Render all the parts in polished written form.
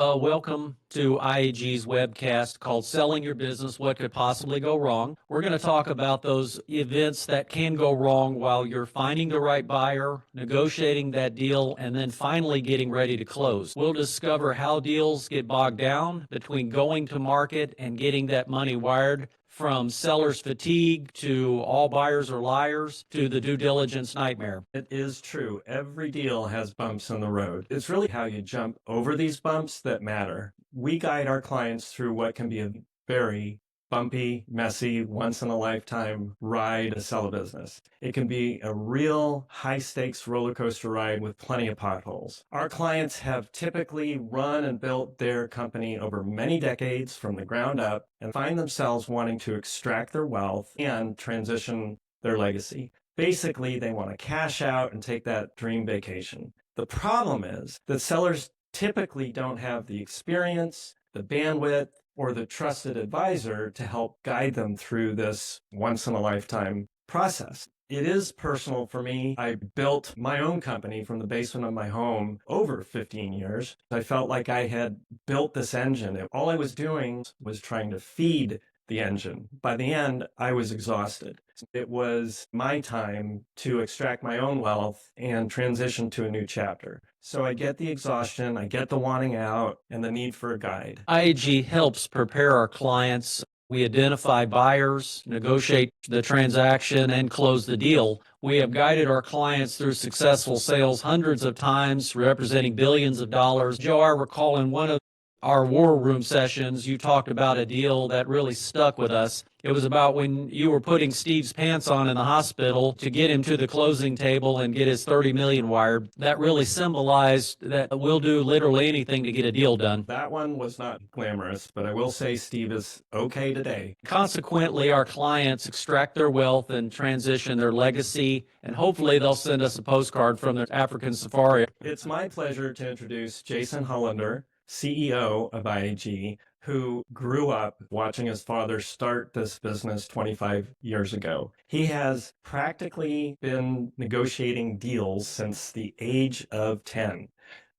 Welcome to IAG's webcast called Selling Your Business, What Could Possibly Go Wrong. We're going to talk about those events that can go wrong while you're finding the right buyer, negotiating that deal, and then finally getting ready to close. We'll discover how deals get bogged down between going to market and getting that money wired, from seller's fatigue to all buyers are liars to the due diligence nightmare. It is true. Every deal has bumps in the road. It's really how you jump over these bumps that matter. We guide our clients through what can be a very bumpy, messy, once-in-a-lifetime ride to sell a business. It can be a real high-stakes roller coaster ride with plenty of potholes. Our clients have typically run and built their company over many decades from the ground up and find themselves wanting to extract their wealth and transition their legacy. Basically, they want to cash out and take that dream vacation. The problem is that sellers typically don't have the experience, the bandwidth, or the trusted advisor to help guide them through this once-in-a-lifetime process. It is personal for me. I built my own company from the basement of my home over 15 years. I felt like I had built this engine. All I was doing was trying to feed the engine. By the end, I was exhausted. It was my time to extract my own wealth and transition to a new chapter. So I get the exhaustion, I get the wanting out, and the need for a guide. IAG helps prepare our clients. We identify buyers, negotiate the transaction, and close the deal. We have guided our clients through successful sales hundreds of times, representing billions of dollars. Joe, I recall in one of our war room sessions, you talked about a deal that really stuck with us. It was about when you were putting Steve's pants on in the hospital to get him to the closing table and get his $30 million wired. That really symbolized that we'll do literally anything to get a deal done. That one was not glamorous, but I will say Steve is okay today. Consequently, our clients extract their wealth and transition their legacy, and hopefully they'll send us a postcard from their African safari. It's my pleasure to introduce Jason Hollander, CEO of IAG, who grew up watching his father start this business 25 years ago. He has practically been negotiating deals since the age of 10,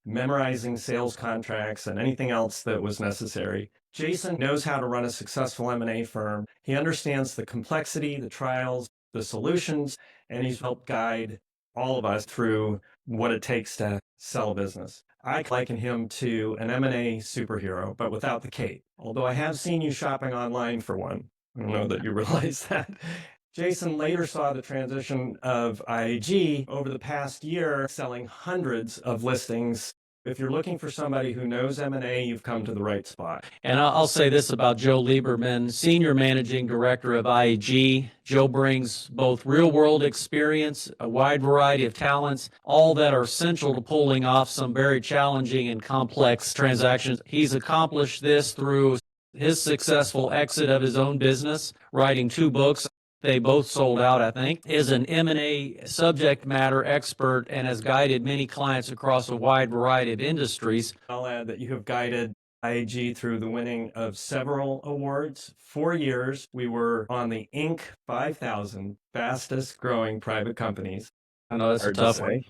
memorizing sales contracts and anything else that was necessary. Jason knows how to run a successful M&A firm. He understands the complexity, the trials, the solutions, and he's helped guide all of us through what it takes to sell a business. I liken him to an M&A superhero, but without the cape. Although I have seen you shopping online for one. I don't know that you realize that. Jason later saw the transition of IAG over the past year, selling hundreds of listings. If you're looking for somebody who knows M&A, you've come to the right spot. And I'll say this about Joe Lieberman, Senior Managing Director of IAG. Joe brings both real-world experience, a wide variety of talents, all that are essential to pulling off some very challenging and complex transactions. He's accomplished this through his successful exit of his own business, writing 2 books. They both sold out, I think, is an M&A subject matter expert and has guided many clients across a wide variety of industries. I'll add that you have guided IAG through the winning of several awards. 4 years, we were on the Inc. 5,000 fastest growing private companies. I know that's a tough one.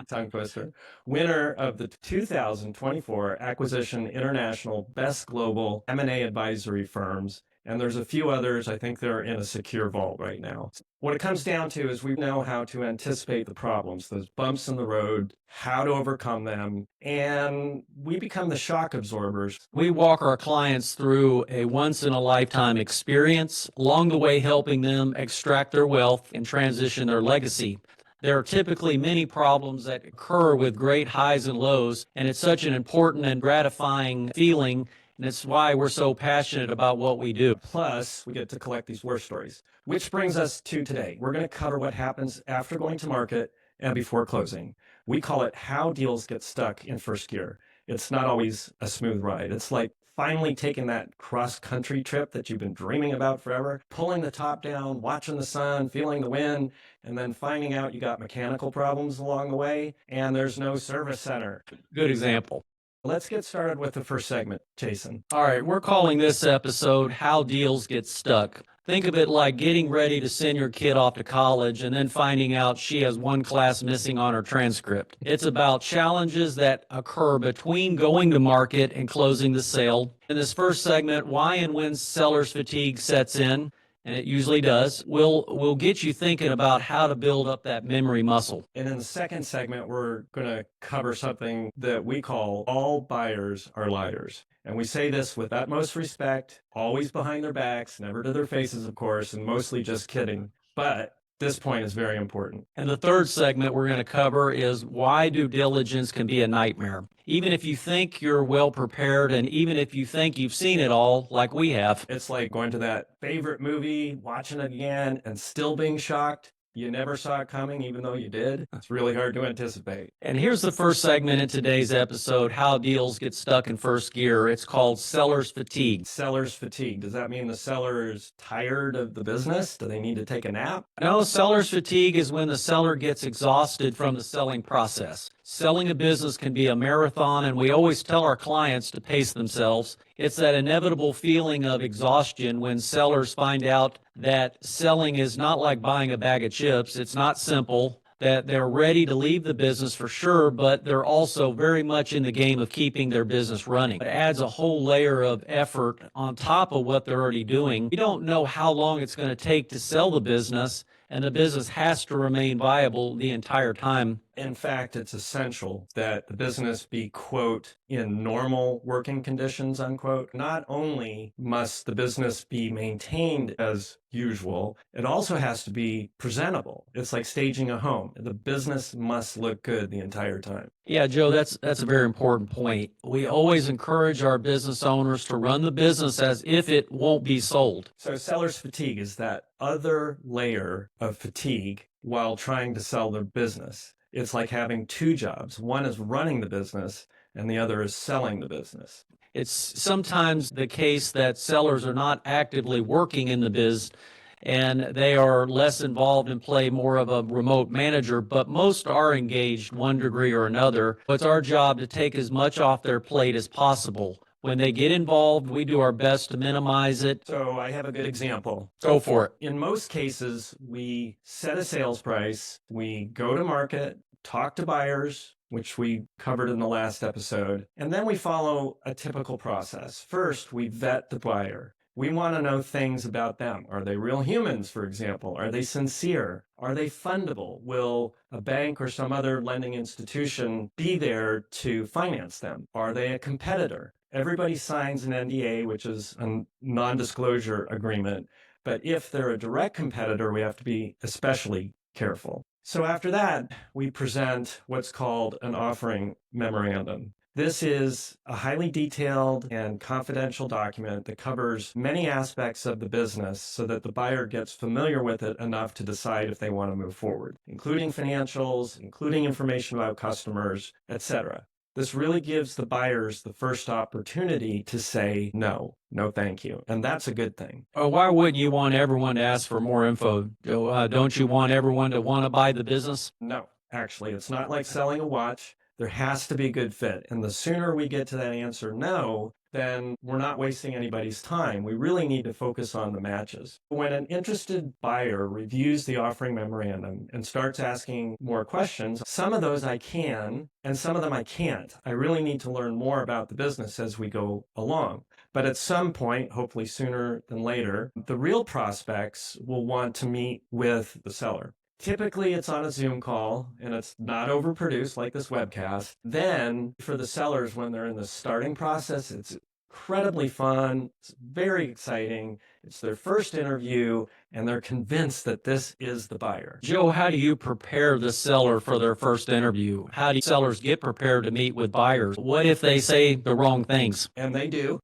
Tongue twister. Winner of the 2024 Acquisition International Best Global M&A Advisory Firms. And there's a few others. I think they're in a secure vault right now. What it comes down to is we know how to anticipate the problems, those bumps in the road, how to overcome them, and we become the shock absorbers. We walk our clients through a once-in-a-lifetime experience, along the way helping them extract their wealth and transition their legacy. There are typically many problems that occur with great highs and lows, and it's such an important and gratifying feeling. And it's why we're so passionate about what we do. Plus, we get to collect these war stories, which brings us to today. We're going to cover what happens after going to market and before closing. We call it how deals get stuck in first gear. It's not always a smooth ride. It's like finally taking that cross-country trip that you've been dreaming about forever, pulling the top down, watching the sun, feeling the wind, and then finding out you got mechanical problems along the way, and there's no service center. Good example. Let's get started with the first segment, Jason. All right, we're calling this episode How Deals Get Stuck. Think of it like getting ready to send your kid off to college and then finding out she has one class missing on her transcript. It's about challenges that occur between going to market and closing the sale. In this first segment, why and when seller's fatigue sets in, and it usually does, we'll get you thinking about how to build up that memory muscle. And in the second segment, we're going to cover something that we call all buyers are liars. And we say this with utmost respect, always behind their backs, never to their faces, of course, and mostly just kidding. But this point is very important. And the third segment we're going to cover is why due diligence can be a nightmare. Even if you think you're well prepared and even if you think you've seen it all like we have. It's like going to that favorite movie, watching it again, and still being shocked. You never saw it coming, even though you did. It's really hard to anticipate. And here's the first segment in today's episode, How Deals Get Stuck in First Gear. It's called Seller's Fatigue. Seller's fatigue. Does that mean the seller is tired of the business? Do they need to take a nap? No, seller's fatigue is when the seller gets exhausted from the selling process. Selling a business can be a marathon, and we always tell our clients to pace themselves. It's that inevitable feeling of exhaustion when sellers find out that selling is not like buying a bag of chips. It's not simple, that they're ready to leave the business for sure, but they're also very much in the game of keeping their business running. It adds a whole layer of effort on top of what they're already doing. You don't know how long it's going to take to sell the business, and the business has to remain viable the entire time. In fact, it's essential that the business be, quote, in normal working conditions, unquote. Not only must the business be maintained as usual, it also has to be presentable. It's like staging a home. The business must look good the entire time. Yeah, Joe, that's a very important point. We always encourage our business owners to run the business as if it won't be sold. So seller's fatigue is that other layer of fatigue while trying to sell their business. It's like having two jobs. One is running the business and the other is selling the business. It's sometimes the case that sellers are not actively working in the biz and they are less involved and play more of a remote manager, but most are engaged one degree or another. It's our job to take as much off their plate as possible. When they get involved, we do our best to minimize it. So I have a good example. Go for it. In most cases, we set a sales price, we go to market, talk to buyers, which we covered in the last episode, and then we follow a typical process. First, we vet the buyer. We want to know things about them. Are they real humans, for example? Are they sincere? Are they fundable? Will a bank or some other lending institution be there to finance them? Are they a competitor? Everybody signs an NDA, which is a non-disclosure agreement. But if they're a direct competitor, we have to be especially careful. So after that, we present what's called an offering memorandum. This is a highly detailed and confidential document that covers many aspects of the business so that the buyer gets familiar with it enough to decide if they want to move forward, including financials, including information about customers, etc. This really gives the buyers the first opportunity to say no, no thank you. And that's a good thing. Why wouldn't you want everyone to ask for more info, Joe? Don't you want everyone to want to buy the business? No, actually, it's not like selling a watch. There has to be a good fit. And the sooner we get to that answer no, then we're not wasting anybody's time. We really need to focus on the matches. When an interested buyer reviews the offering memorandum and starts asking more questions, some of those I can, and some of them I can't. I really need to learn more about the business as we go along. But at some point, hopefully sooner than later, the real prospects will want to meet with the seller. Typically, it's on a Zoom call and it's not overproduced like this webcast. Then for the sellers, when they're in the starting process, it's incredibly fun. It's very exciting. It's their first interview and they're convinced that this is the buyer. Joe, how do you prepare the seller for their first interview? How do sellers get prepared to meet with buyers? What if they say the wrong things? And they do.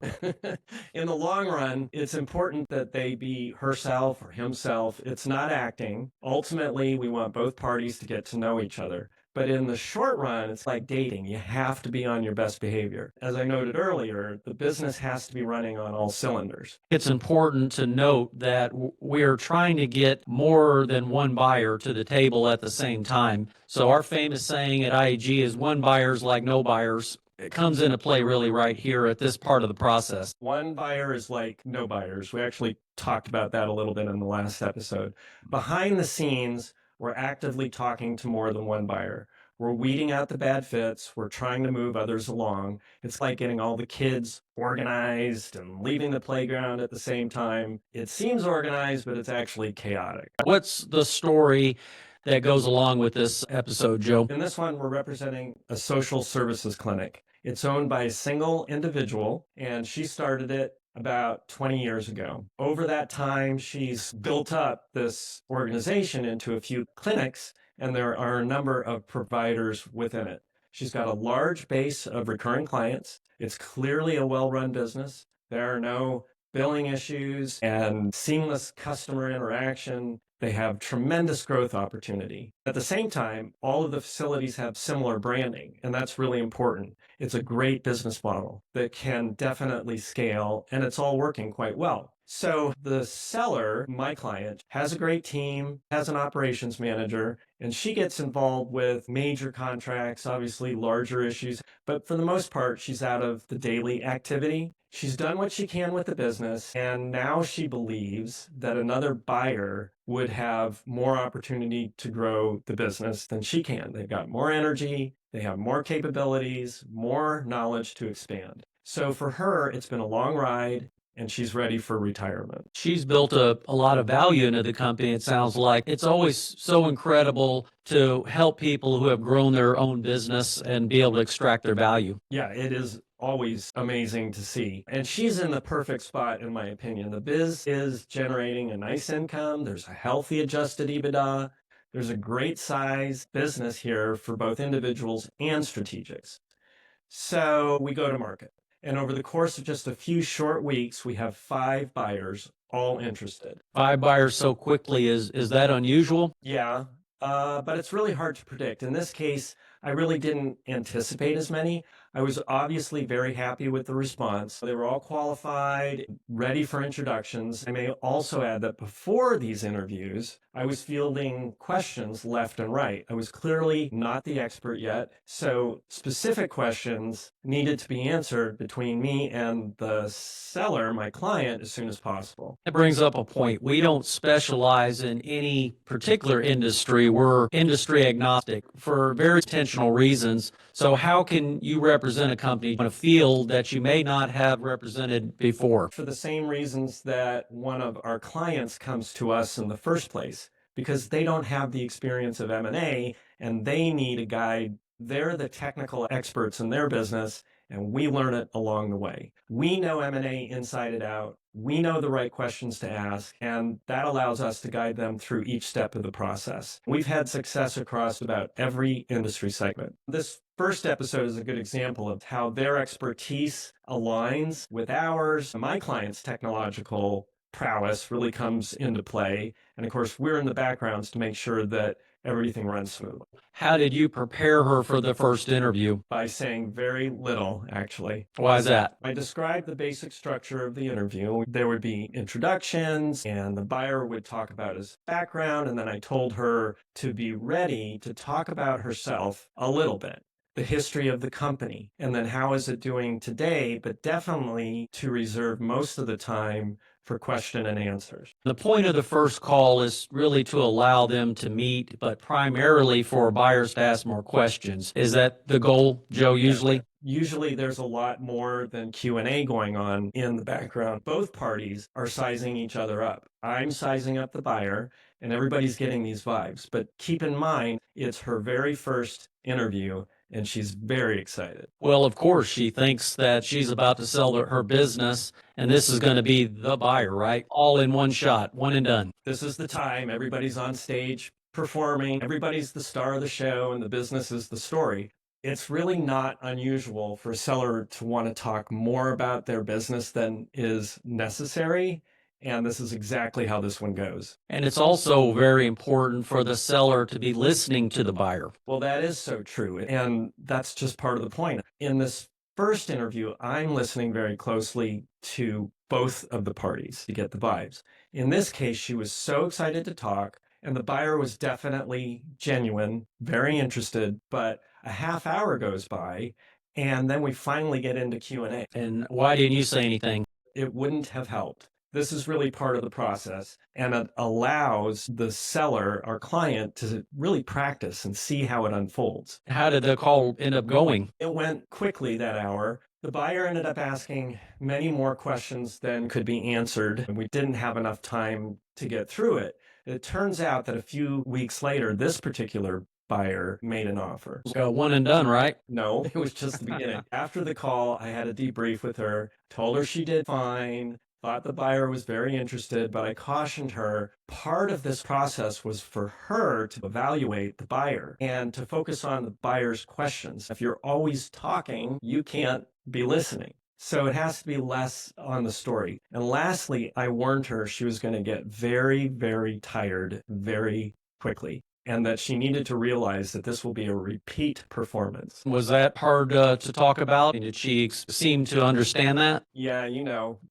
In the long run, it's important that they be herself or himself. It's not acting. Ultimately, we want both parties to get to know each other. But in the short run, it's like dating. You have to be on your best behavior. As I noted earlier, the business has to be running on all cylinders. It's important to note that we're trying to get more than one buyer to the table at the same time. So our famous saying at IEG is one buyer's like no buyers. comes into play really right here at this part of the process. One buyer is like no buyers. We actually talked about that a little bit in the last episode. Behind the scenes, we're actively talking to more than one buyer. We're weeding out the bad fits. We're trying to move others along. It's like getting all the kids organized and leaving the playground at the same time. It seems organized, but it's actually chaotic. What's the story that goes along with this episode, Joe? In this one, we're representing a social services clinic. It's owned by a single individual, and she started it about 20 years ago. Over that time, she's built up this organization into a few clinics, and there are a number of providers within it. She's got a large base of recurring clients. It's clearly a well-run business. There are no billing issues and seamless customer interaction. They have tremendous growth opportunity. At the same time, all of the facilities have similar branding, and that's really important. It's a great business model that can definitely scale, and it's all working quite well. So the seller, my client, has a great team, has an operations manager, and she gets involved with major contracts, obviously larger issues, but for the most part, she's out of the daily activity. She's done what she can with the business, and now she believes that another buyer would have more opportunity to grow the business than she can. They've got more energy, they have more capabilities, more knowledge to expand. So for her, it's been a long ride, and she's ready for retirement. She's built a lot of value into the company, it sounds like. It's always so incredible to help people who have grown their own business and be able to extract their value. Yeah, it is always amazing to see. And she's in the perfect spot, in my opinion. The biz is generating a nice income. There's a healthy adjusted EBITDA. There's a great size business here for both individuals and strategics. So we go to market. And over the course of just a few short weeks, we have 5 buyers, all interested. 5 buyers so quickly, is that unusual? Yeah, but it's really hard to predict. In this case, I really didn't anticipate as many. I was obviously very happy with the response. They were all qualified, ready for introductions. I may also add that before these interviews, I was fielding questions left and right. I was clearly not the expert yet, so specific questions needed to be answered between me and the seller, my client, as soon as possible. That brings up a point. We don't specialize in any particular industry. We're industry agnostic for very intentional reasons. So how can you represent a company in a field that you may not have represented before? For the same reasons that one of our clients comes to us in the first place, because they don't have the experience of M&A and they need a guide. They're the technical experts in their business, and we learn it along the way. We know M&A inside and out. We know the right questions to ask, and that allows us to guide them through each step of the process. We've had success across about every industry segment. This first episode is a good example of how their expertise aligns with ours. My client's technological prowess really comes into play. And of course, we're in the backgrounds to make sure that everything runs smoothly. How did you prepare her for the first interview? By saying very little, actually. Why is that? I described the basic structure of the interview. There would be introductions, and the buyer would talk about his background, and then I told her to be ready to talk about herself a little bit, the history of the company, and then how is it doing today, but definitely to reserve most of the time for question and answers. The point of the first call is really to allow them to meet, but primarily for buyers to ask more questions. Is that the goal, Joe, usually? Usually there's a lot more than Q&A going on in the background. Both parties are sizing each other up. I'm sizing up the buyer, and everybody's getting these vibes. But keep in mind, it's her very first interview, and she's very excited. Well, of course, she thinks that she's about to sell her business, and this is going to be the buyer, right? All in one shot, one and done. This is the time. Everybody's on stage performing. Everybody's the star of the show, and the business is the story. It's really not unusual for a seller to want to talk more about their business than is necessary. And this is exactly how this one goes. And it's also very important for the seller to be listening to the buyer. Well, that is so true. And that's just part of the point. In this first interview, I'm listening very closely to both of the parties to get the vibes. In this case, she was so excited to talk, and the buyer was definitely genuine, very interested, but a half hour goes by, And then we finally get into Q&A. And why didn't you say anything? It wouldn't have helped. This is really part of the process, and it allows the seller, our client, to really practice and see how it unfolds. How did the call end up going? It went quickly that hour. The buyer ended up asking many more questions than could be answered, and we didn't have enough time to get through it. It turns out that a few weeks later, this particular buyer made an offer. One and done, right? No, it was just the beginning. After the call, I had a debrief with her, told her she did fine, thought the buyer was very interested, but I cautioned her part of this process was for her to evaluate the buyer and to focus on the buyer's questions. If you're always talking, you can't be listening. So it has to be less on the story. And lastly, I warned her she was going to get very, very tired very quickly, and that she needed to realize that this will be a repeat performance. Was that hard to talk about? And did she seem to understand that? Yeah,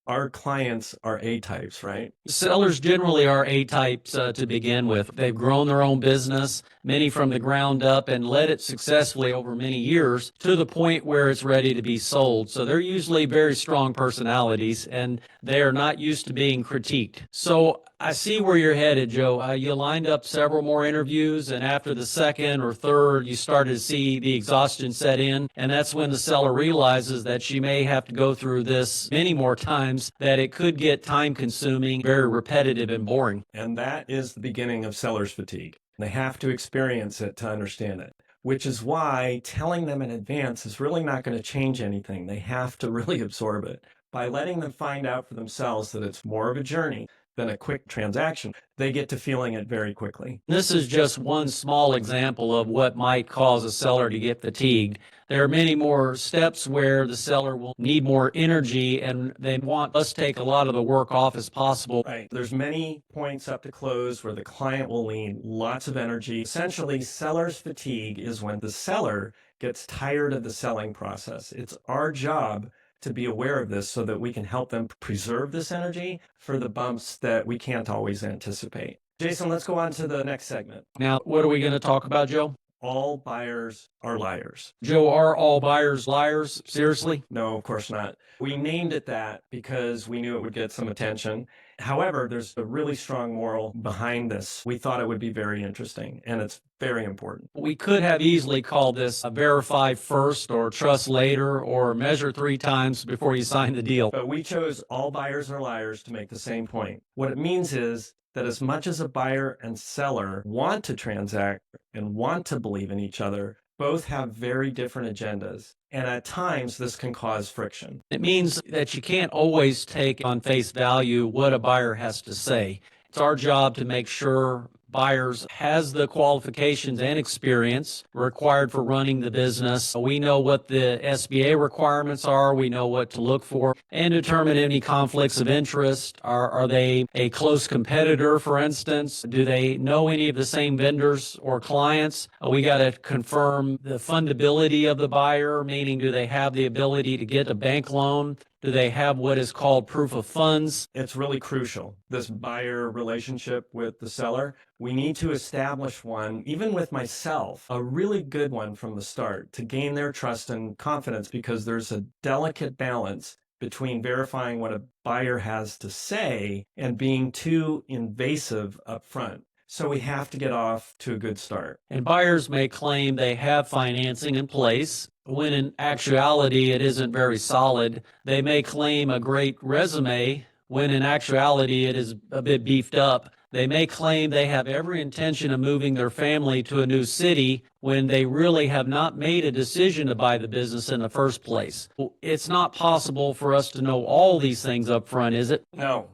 our clients are A-types, right? Sellers generally are A-types to begin with. They've grown their own business, many from the ground up, and led it successfully over many years to the point where it's ready to be sold. So they're usually very strong personalities, and they are not used to being critiqued. So I see where you're headed, Joe. You lined up several more interviews, and after the second or third, you started to see the exhaustion set in, and that's when the seller realizes that she may have to go through this many more times, that it could get time-consuming, very repetitive and boring. And that is the beginning of seller's fatigue. They have to experience it to understand it, which is why telling them in advance is really not going to change anything. They have to really absorb it. By letting them find out for themselves that it's more of a journey than a quick transaction, they get to feeling it very quickly. This is just one small example of what might cause a seller to get fatigued. There are many more steps where the seller will need more energy, and they want us to take a lot of the work off as possible. Right. There's many points up to close where the client will need lots of energy. Essentially, seller's fatigue is when the seller gets tired of the selling process. It's our job to be aware of this so that we can help them preserve this energy for the bumps that we can't always anticipate. Jason, let's go on to the next segment. Now, what are we going to talk about, Joe? All buyers are liars. Joe, are all buyers liars? Seriously? No, of course not. We named it that because we knew it would get some attention. However, there's a really strong moral behind this. We thought it would be very interesting, and it's very important. We could have easily called this a verify first or trust later or measure 3 times before you sign the deal. But we chose all buyers are liars to make the same point. What it means is that as much as a buyer and seller want to transact and want to believe in each other, both have very different agendas. And at times, this can cause friction. It means that you can't always take on face value what a buyer has to say. It's our job to make sure buyers has the qualifications and experience required for running the business. We know what the SBA requirements are. We know what to look for and determine any conflicts of interest. Are they a close competitor, for instance? Do they know any of the same vendors or clients? We got to confirm the fundability of the buyer, meaning do they have the ability to get a bank loan? Do they have what is called proof of funds? It's really crucial, this buyer relationship with the seller. We need to establish one, even with myself, a really good one from the start to gain their trust and confidence, because there's a delicate balance between verifying what a buyer has to say and being too invasive up front. So we have to get off to a good start. And buyers may claim they have financing in place, when in actuality it isn't very solid. They may claim a great resume, when in actuality it is a bit beefed up. They may claim they have every intention of moving their family to a new city, when they really have not made a decision to buy the business in the first place. It's not possible for us to know all these things up front, is it? No.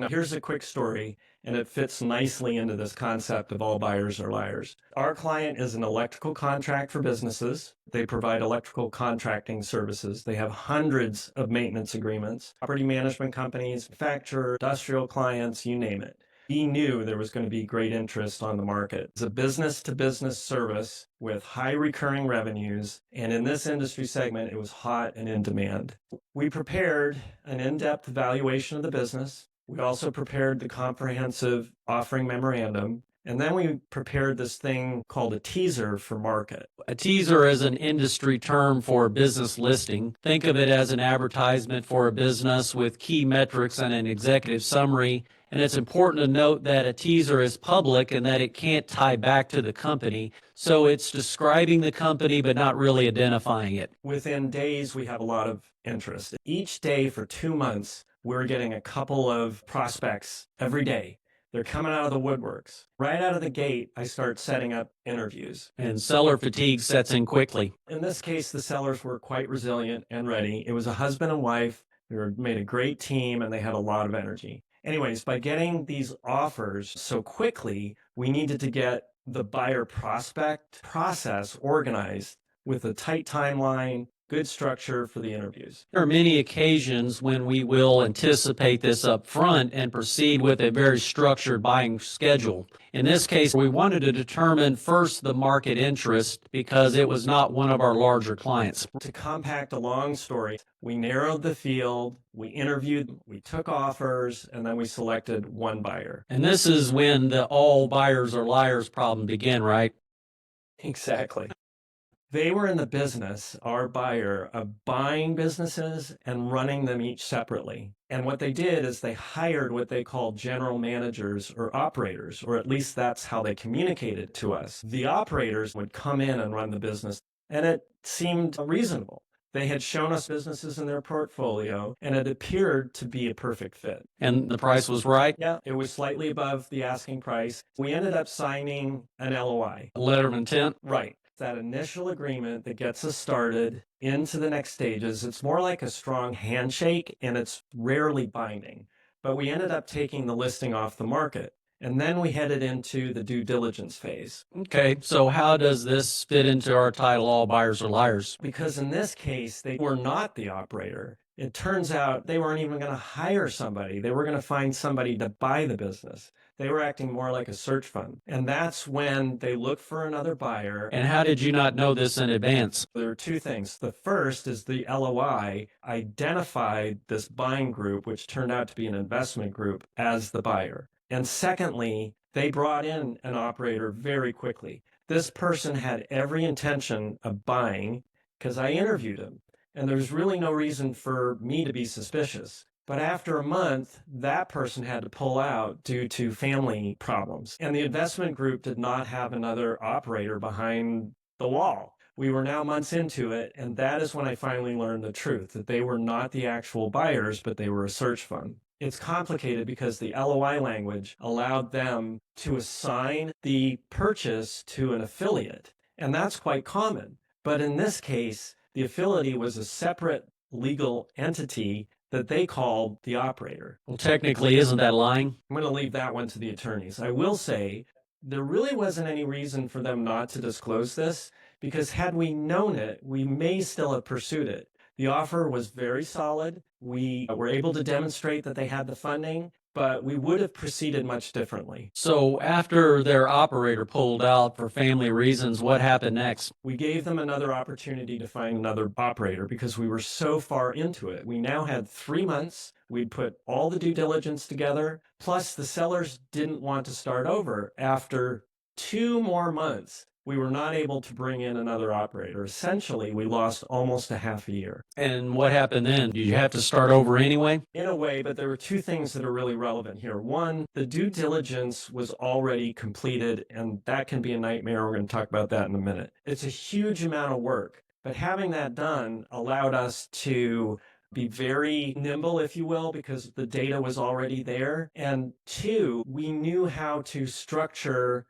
Here's a quick story, and it fits nicely into this concept of all buyers are liars. Our client is an electrical contract for businesses. They provide electrical contracting services. They have hundreds of maintenance agreements, property management companies, manufacturer, industrial clients, you name it. He knew there was going to be great interest on the market. It's a business-to-business service with high recurring revenues, and in this industry segment, it was hot and in demand. We prepared an in-depth evaluation of the business. We also prepared the comprehensive offering memorandum. And then we prepared this thing called a teaser for market. A teaser is an industry term for a business listing. Think of it as an advertisement for a business with key metrics and an executive summary. And it's important to note that a teaser is public and that it can't tie back to the company. So it's describing the company but not really identifying it. Within days, we have a lot of interest. Each day for 2 months, we're getting a couple of prospects every day. They're coming out of the woodworks. Right out of the gate, I start setting up interviews. And seller fatigue sets in quickly. In this case, the sellers were quite resilient and ready. It was a husband and wife. They made a great team and they had a lot of energy. Anyways, by getting these offers so quickly, we needed to get the buyer prospect process organized with a tight timeline, good structure for the interviews. There are many occasions when we will anticipate this up front and proceed with a very structured buying schedule. In this case, we wanted to determine first the market interest because it was not one of our larger clients. To compact a long story, we narrowed the field, we interviewed, we took offers, and then we selected one buyer. And this is when the all buyers are liars problem began, right? Exactly. They were in the business, our buyer, of buying businesses and running them each separately. And what they did is they hired what they called general managers or operators, or at least that's how they communicated to us. The operators would come in and run the business, and it seemed reasonable. They had shown us businesses in their portfolio, and it appeared to be a perfect fit. And the price was right? Yeah, it was slightly above the asking price. We ended up signing an LOI. A letter of intent? Right. That initial agreement that gets us started into the next stages. It's more like a strong handshake, and it's rarely binding. But we ended up taking the listing off the market. And then we headed into the due diligence phase. Okay, so how does this fit into our title, All Buyers Are Liars? Because in this case, they were not the operator. It turns out they weren't even going to hire somebody. They were going to find somebody to buy the business. They were acting more like a search fund. And that's when they looked for another buyer. And how did you not know this in advance? There are two things. The first is the LOI identified this buying group, which turned out to be an investment group, as the buyer. And secondly, they brought in an operator very quickly. This person had every intention of buying because I interviewed him. And there's really no reason for me to be suspicious. But after a month, that person had to pull out due to family problems. And the investment group did not have another operator behind the wall. We were now months into it, and that is when I finally learned the truth, that they were not the actual buyers, but they were a search fund. It's complicated because the LOI language allowed them to assign the purchase to an affiliate, and that's quite common. But in this case, the affiliate was a separate legal entity that they called the operator. Well, technically, isn't that lying? I'm going to leave that one to the attorneys. I will say there really wasn't any reason for them not to disclose this, because had we known it, we may still have pursued it. The offer was very solid. We were able to demonstrate that they had the funding, but we would have proceeded much differently. So after their operator pulled out for family reasons, what happened next? We gave them another opportunity to find another operator because we were so far into it. We now had 3 months. We'd put all the due diligence together. Plus, the sellers didn't want to start over. After 2 more months, we were not able to bring in another operator. Essentially, we lost almost a half a year. And what happened then? Did you have to start over anyway? In a way, but there were two things that are really relevant here. One, the due diligence was already completed, and that can be a nightmare. We're going to talk about that in a minute. It's a huge amount of work, but having that done allowed us to be very nimble, if you will, because the data was already there. And two, we knew how to structure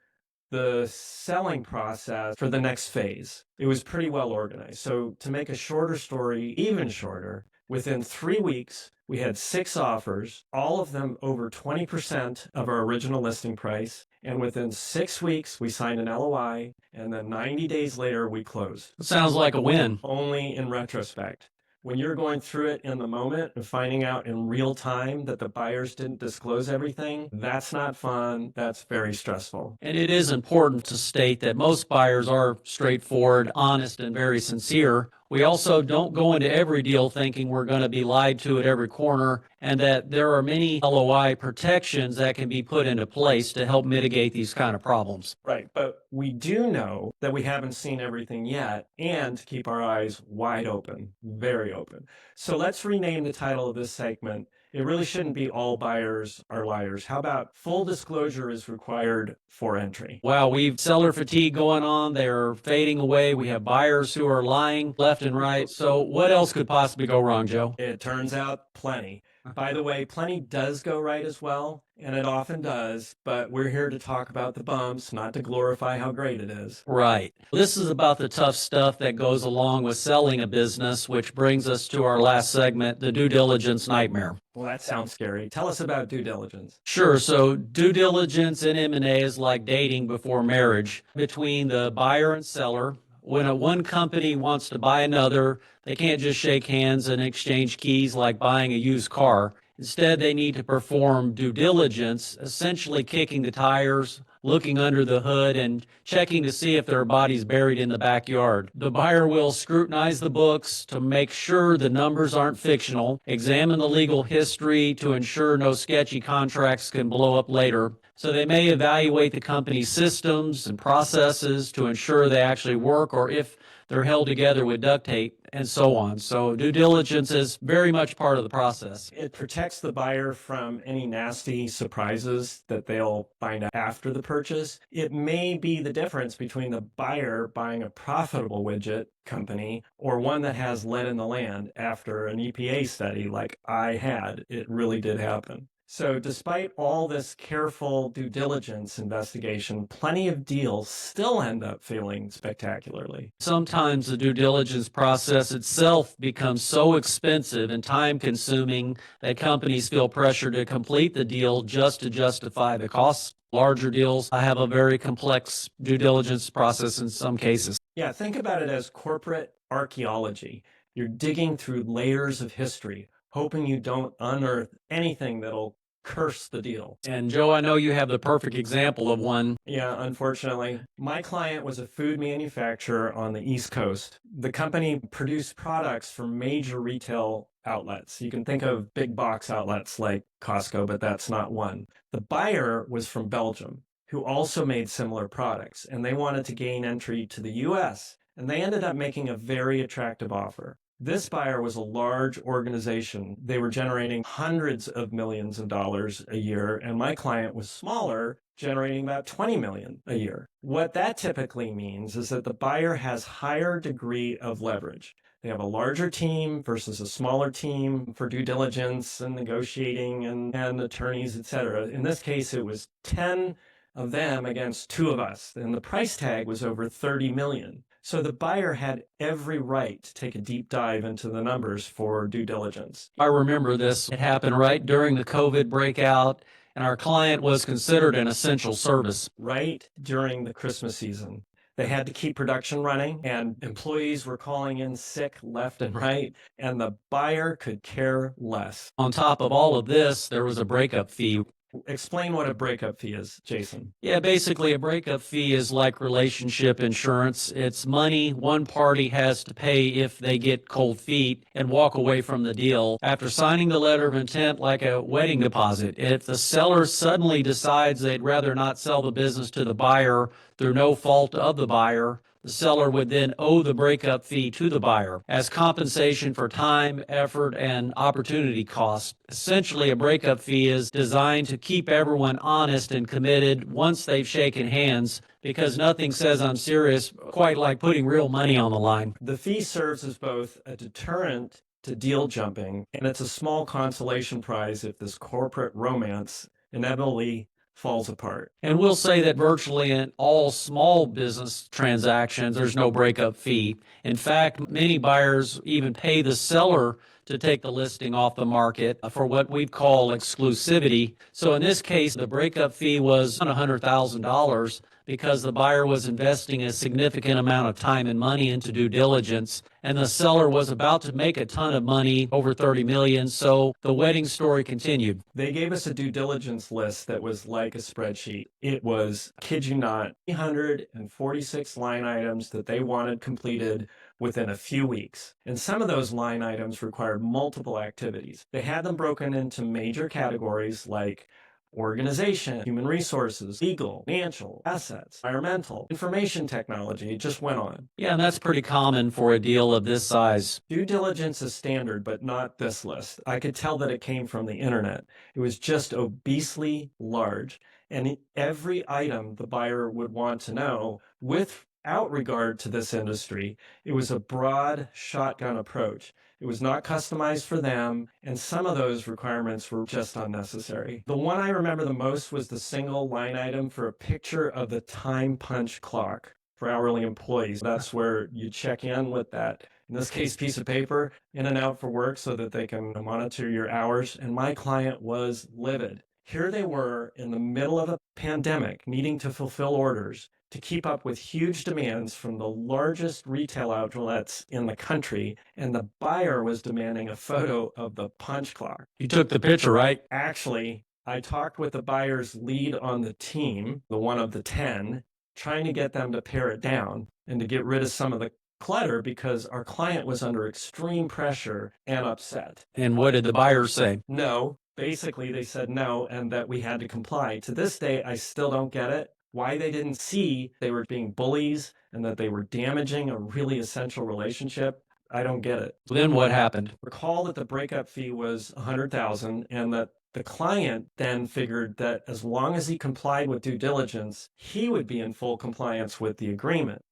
the selling process for the next phase. It was pretty well organized. So to make a shorter story even shorter, within 3 weeks, we had 6 offers, all of them over 20% of our original listing price. And within 6 weeks, we signed an LOI, and then 90 days later, we closed. It sounds like a win. Only in retrospect. When you're going through it in the moment and finding out in real time that the buyers didn't disclose everything, that's not fun. That's very stressful. And it is important to state that most buyers are straightforward, honest, and very sincere. We also don't go into every deal thinking we're going to be lied to at every corner, and that there are many LOI protections that can be put into place to help mitigate these kind of problems. Right, but we do know that we haven't seen everything yet, and to keep our eyes wide open, very open. So let's rename the title of this segment. It really shouldn't be All Buyers Are Liars. How about Full Disclosure is Required for Entry? Wow, we've seller fatigue going on. They're fading away. We have buyers who are lying left and right. So what else could possibly go wrong, Joe? It turns out plenty. By the way, plenty does go right as well, and it often does, but we're here to talk about the bumps, not to glorify how great it is. Right. This is about the tough stuff that goes along with selling a business, which brings us to our last segment, the due diligence nightmare. Well, that sounds scary. Tell us about due diligence. Sure. So due diligence in M&A is like dating before marriage between the buyer and seller. When one company wants to buy another, they can't just shake hands and exchange keys like buying a used car. Instead, they need to perform due diligence, essentially kicking the tires, looking under the hood, and checking to see if there are bodies buried in the backyard. The buyer will scrutinize the books to make sure the numbers aren't fictional, examine the legal history to ensure no sketchy contracts can blow up later. So they may evaluate the company's systems and processes to ensure they actually work, or if they're held together with duct tape, and so on. So due diligence is very much part of the process. It protects the buyer from any nasty surprises that they'll find out after the purchase. It may be the difference between the buyer buying a profitable widget company or one that has lead in the land after an EPA study like I had. It really did happen. So despite all this careful due diligence investigation, plenty of deals still end up failing spectacularly. Sometimes the due diligence process itself becomes so expensive and time consuming that companies feel pressure to complete the deal just to justify the costs. Larger deals have a very complex due diligence process in some cases. Yeah, think about it as corporate archaeology. You're digging through layers of history, hoping you don't unearth anything that'll curse the deal. And Joe, I know you have the perfect example of one. Yeah, unfortunately. My client was a food manufacturer on the East Coast. The company produced products for major retail outlets. You can think of big box outlets like Costco, but that's not one. The buyer was from Belgium, who also made similar products, and they wanted to gain entry to the US, and they ended up making a very attractive offer. This buyer was a large organization. They were generating hundreds of millions of dollars a year, and my client was smaller, generating about 20 million a year. What that typically means is that the buyer has higher degree of leverage. They have a larger team versus a smaller team for due diligence and negotiating and attorneys, etc. In this case, it was 10 of them against 2 of us, and the price tag was over 30 million. So the buyer had every right to take a deep dive into the numbers for due diligence. I remember this. It happened right during the COVID breakout, and our client was considered an essential service. Right during the Christmas season. They had to keep production running, and employees were calling in sick left and right, and the buyer could care less. On top of all of this, there was a breakup fee. Explain what a breakup fee is, Jason. Yeah, basically a breakup fee is like relationship insurance. It's money one party has to pay if they get cold feet and walk away from the deal after signing the letter of intent, like a wedding deposit. If the seller suddenly decides they'd rather not sell the business to the buyer through no fault of the buyer, the seller would then owe the breakup fee to the buyer as compensation for time, effort, and opportunity cost. Essentially, a breakup fee is designed to keep everyone honest and committed once they've shaken hands, because nothing says I'm serious quite like putting real money on the line. The fee serves as both a deterrent to deal jumping, and it's a small consolation prize if this corporate romance inevitably falls apart. And we'll say that virtually in all small business transactions, there's no breakup fee. In fact, many buyers even pay the seller to take the listing off the market for what we call exclusivity. So in this case, the breakup fee was $100,000 because the buyer was investing a significant amount of time and money into due diligence, and the seller was about to make a ton of money, over 30 million. So the wedding story continued. They gave us a due diligence list that was like a spreadsheet. It was, kid you not, 346 line items that they wanted completed within a few weeks. And some of those line items required multiple activities. They had them broken into major categories like organization, human resources, legal, financial, assets, environmental, information technology. It just went on. Yeah, and that's pretty common for a deal of this size. Due diligence is standard, but not this list. I could tell that it came from the internet. It was just obesely large. And every item the buyer would want to know, without regard to this industry, it was a broad shotgun approach. It was not customized for them, and some of those requirements were just unnecessary. The one I remember the most was the single line item for a picture of the time punch clock for hourly employees. That's where you check in with that, in this case, piece of paper, in and out for work so that they can monitor your hours. And my client was livid. Here they were in the middle of a pandemic, needing to fulfill orders to keep up with huge demands from the largest retail outlets in the country, and the buyer was demanding a photo of the punch clock. You took the picture, right? Actually, I talked with the buyer's lead on the team, the one of the 10, trying to get them to pare it down and to get rid of some of the clutter because our client was under extreme pressure and upset. And what did the buyer say? No. Basically, they said no and that we had to comply. To this day, I still don't get it. Why they didn't see they were being bullies and that they were damaging a really essential relationship, I don't get it. Then what happened? Recall that the breakup fee was $100,000 and that the client then figured that as long as he complied with due diligence, he would be in full compliance with the agreement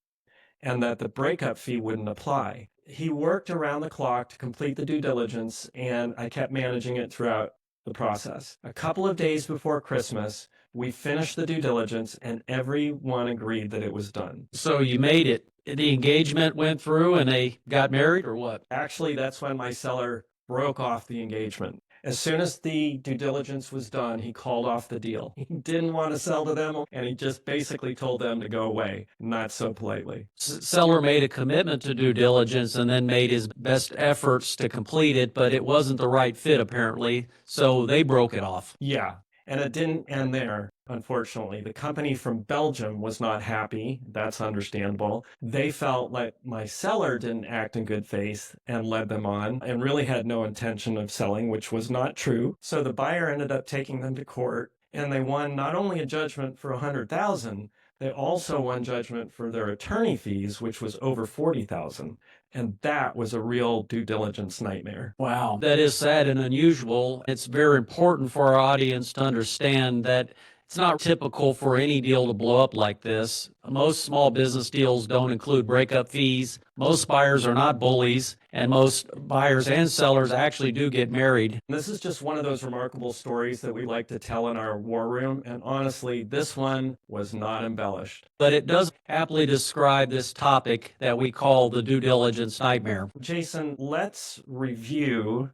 and that the breakup fee wouldn't apply. He worked around the clock to complete the due diligence, and I kept managing it throughout the process. A couple of days before Christmas, we finished the due diligence and everyone agreed that it was done. So you made it. The engagement went through and they got married, or what? Actually, that's when my seller broke off the engagement. As soon as the due diligence was done, he called off the deal. He didn't want to sell to them, and he just basically told them to go away, not so politely. Seller made a commitment to due diligence and then made his best efforts to complete it, but it wasn't the right fit apparently, so they broke it off. Yeah, and it didn't end there, unfortunately. The company from Belgium was not happy. That's understandable. They felt like my seller didn't act in good faith and led them on and really had no intention of selling, which was not true. So the buyer ended up taking them to court, and they won not only a judgment for $100,000, they also won judgment for their attorney fees, which was over $40,000. And that was a real due diligence nightmare. Wow. That is sad and unusual. It's very important for our audience to understand that it's not typical for any deal to blow up like this. Most small business deals don't include breakup fees. Most buyers are not bullies, and most buyers and sellers actually do get married. This is just one of those remarkable stories that we like to tell in our war room, and honestly, this one was not embellished. But it does aptly describe this topic that we call the due diligence nightmare. Jason, let's review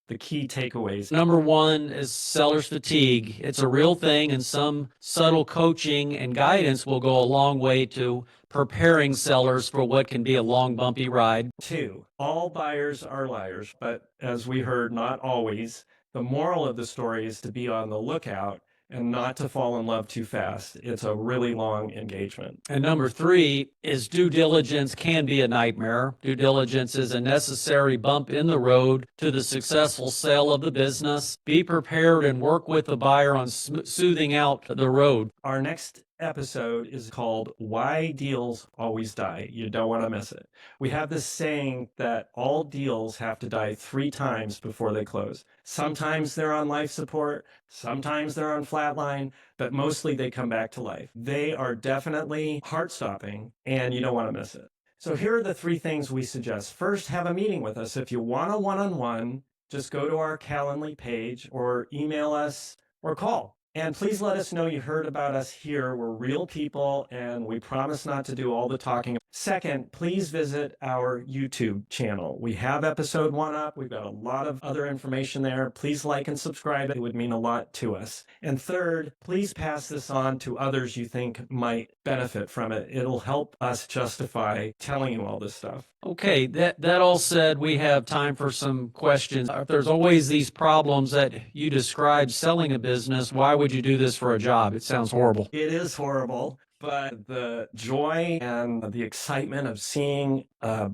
the key takeaways. Number one is seller's fatigue. It's a real thing, and some subtle coaching and guidance will go a long way to preparing sellers for what can be a long, bumpy ride. 2, all buyers are liars, but as we heard, not always. The moral of the story is to be on the lookout and not to fall in love too fast. It's a really long engagement. And number 3 is due diligence can be a nightmare. Due diligence is a necessary bump in the road to the successful sale of the business. Be prepared and work with the buyer on smoothing out the road. Our next episode is called Why Deals Always Die. You don't want to miss it. We have this saying that all deals have to die 3 times before they close. Sometimes they're on life support, sometimes they're on flatline, but mostly they come back to life. They are definitely heart-stopping, and you don't want to miss it. So here are the 3 things we suggest. First, have a meeting with us. If you want a one-on-one, just go to our Calendly page or email us or call. And please let us know you heard about us here. We're real people, and we promise not to do all the talking. Second, please visit our YouTube channel. We have episode 1 up. We've got a lot of other information there. Please like and subscribe. It would mean a lot to us. And third, please pass this on to others you think might benefit from it. It'll help us justify telling you all this stuff. Okay, that all said, we have time for some questions. If there's always these problems that you described selling a business, why would you do this for a job? It sounds horrible. It is horrible, but the joy and the excitement of seeing a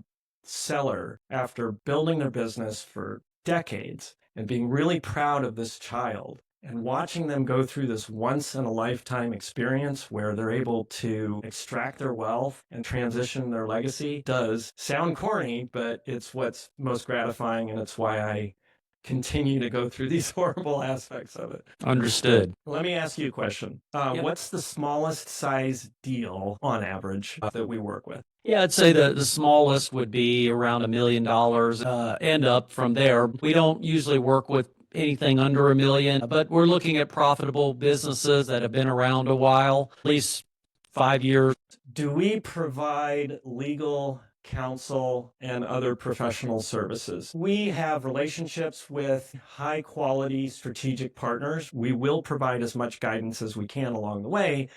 seller, after building their business for decades and being really proud of this child, and watching them go through this once in a lifetime experience where they're able to extract their wealth and transition their legacy does sound corny, but it's what's most gratifying, and it's why I continue to go through these horrible aspects of it. Understood. Let me ask you a question. What's the smallest size deal on average that we work with? Yeah, I'd say the smallest would be around $1 million, and up from there. We don't usually work with anything under $1 million, but we're looking at profitable businesses that have been around a while, at least 5 years. Do we provide legal counsel and other professional services? We have relationships with high quality strategic partners. We will provide as much guidance as we can along the way,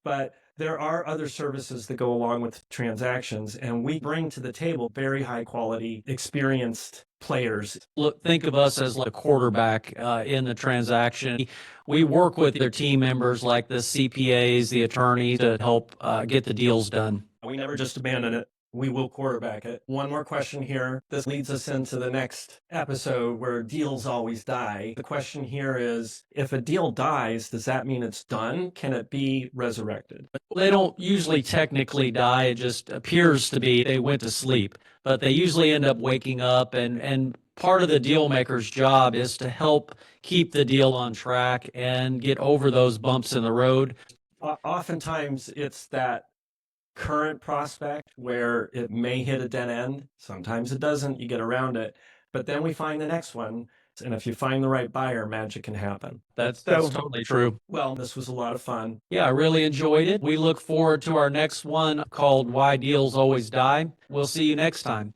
but there are other services that go along with transactions, and we bring to the table very high quality, experienced players. Look, think of us as like a quarterback in the transaction. We work with their team members like the CPAs, the attorneys, to help get the deals done. We never just abandon it. We will quarterback it. One more question here. This leads us into the next episode where deals always die. The question here is, if a deal dies, does that mean it's done? Can it be resurrected? They don't usually technically die. It just appears to be they went to sleep, but they usually end up waking up, and part of the deal maker's job is to help keep the deal on track and get over those bumps in the road. Oftentimes it's that current prospect where it may hit a dead end. Sometimes it doesn't. You get around it. But then we find the next one. And if you find the right buyer, magic can happen. That's totally true. Well, this was a lot of fun. Yeah, I really enjoyed it. We look forward to our next one called Why Deals Always Die. We'll see you next time.